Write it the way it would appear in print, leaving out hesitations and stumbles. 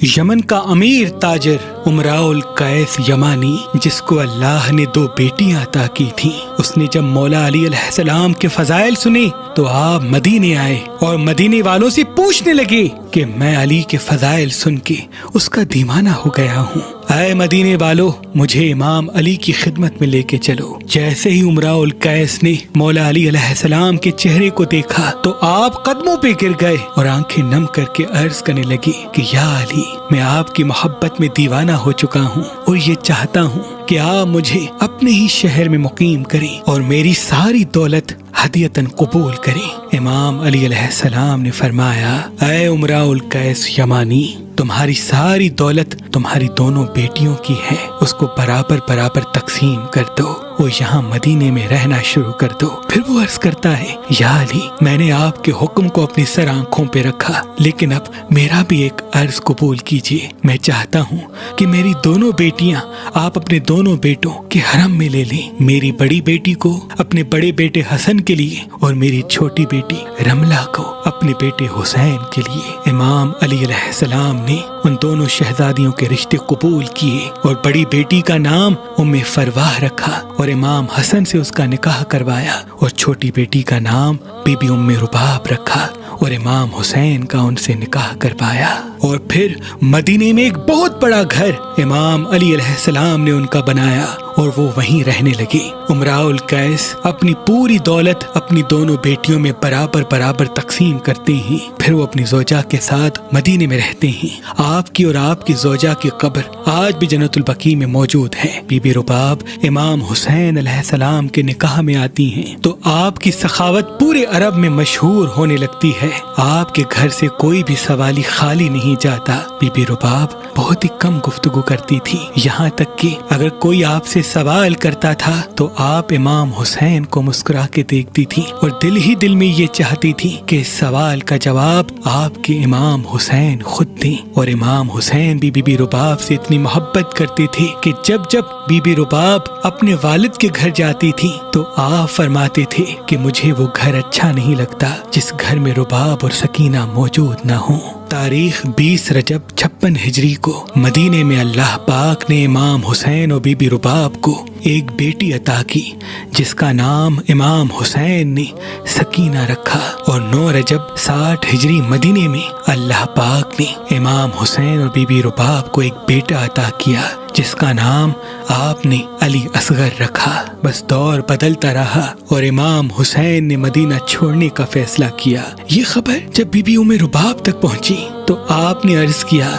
یمن کا امیر تاجر امراؤل قیس یمانی، جس کو اللہ نے 2 بیٹیاں عطا کی تھیں، اس نے جب مولا علی علیہ السلام کے فضائل سنے تو آپ مدینے آئے اور مدینے والوں سے پوچھنے لگے کہ میں علی کے فضائل سن کے اس کا دیوانہ ہو گیا ہوں، اے مدینے والو مجھے امام علی کی خدمت میں لے کے چلو۔ جیسے ہی امراؤل قیس نے مولا علی علیہ السلام کے چہرے کو دیکھا تو آپ قدموں پہ گر گئے اور آنکھیں نم کر کے عرض کرنے لگی کہ یا علی، میں آپ کی محبت میں دیوانہ ہو چکا ہوں اور یہ چاہتا ہوں کہ آپ مجھے اپنے ہی شہر میں مقیم کریں اور میری ساری دولت ہدیتاً قبول کریں۔ امام علی علیہ السلام نے فرمایا، اے امراؤل قیس یمانی، تمہاری ساری دولت تمہاری دونوں بیٹیوں کی ہے، اس کو برابر برابر تقسیم کر دو، وہ یہاں مدینے میں رہنا شروع کر دو۔ پھر وہ عرض کرتا ہے، یا علی، میں نے آپ کے حکم کو اپنی سر آنکھوں پہ رکھا، لیکن اب میرا بھی ایک عرض قبول کیجیے۔ میں چاہتا ہوں کہ میری دونوں بیٹیاں آپ اپنے دونوں بیٹوں کے حرم میں لے لیں، میری بڑی بیٹی کو اپنے بڑے بیٹے حسن کے لیے اور میری چھوٹی بیٹی رملہ کو اپنے بیٹے حسین کے لیے۔ امام علی علیہ السلام نے ان دونوں شہزادیوں کے رشتے قبول کیے اور بڑی بیٹی کا نام ام فرواہ رکھا اور امام حسن سے اس کا نکاح کروایا، اور چھوٹی بیٹی کا نام بی بی ام رباب رکھا اور امام حسین کا ان سے نکاح کروایا۔ اور پھر مدینے میں ایک بہت بڑا گھر امام علی علیہ السلام نے ان کا بنایا اور وہ وہیں رہنے لگے۔ امراؤل قیس اپنی پوری دولت اپنی دونوں بیٹیوں میں برابر برابر تقسیم کرتے ہیں، پھر وہ اپنی زوجہ کے ساتھ مدینے میں رہتے ہیں۔ آپ کی اور آپ کی زوجہ کی قبر آج بھی جنت البقیع میں موجود ہے۔ بی بی رباب امام حسین علیہ السلام کے نکاح میں آتی ہیں تو آپ کی سخاوت پورے عرب میں مشہور ہونے لگتی ہے۔ آپ کے گھر سے کوئی بھی سوالی خالی نہیں جاتا۔ بی بی رباب بہت ہی کم گفتگو کرتی تھی، یہاں تک کہ اگر کوئی آپ سے سوال کرتا تھا تو آپ امام حسین کو مسکرا کے دیکھتی تھی اور دل ہی دل میں یہ چاہتی تھی کہ اس سوال کا جواب آپ کے امام حسین خود دیں۔ اور امام حسین بھی بی بی رباب سے اتنی محبت کرتے تھے کہ جب جب بی بی رباب اپنے والد کے گھر جاتی تھی تو آپ فرماتے تھے کہ مجھے وہ گھر اچھا نہیں لگتا جس گھر میں رباب اور سکینہ موجود نہ ہوں۔ تاریخ 20 رجب 56 ہجری کو مدینے میں اللہ پاک نے امام حسین اور بی بی رباب کو ایک بیٹی عطا کی جس کا نام امام حسین نے سکینہ رکھا، اور 9 رجب 60 ہجری مدینے میں اللہ پاک نے امام حسین اور بی بی رباب کو ایک بیٹا عطا کیا جس کا نام آپ نے علی اصغر رکھا۔ بس دور بدلتا رہا اور امام حسین نے مدینہ چھوڑنے کا فیصلہ کیا۔ یہ خبر جب بی بی ام رباب تک پہنچی تو آپ نے عرض کیا،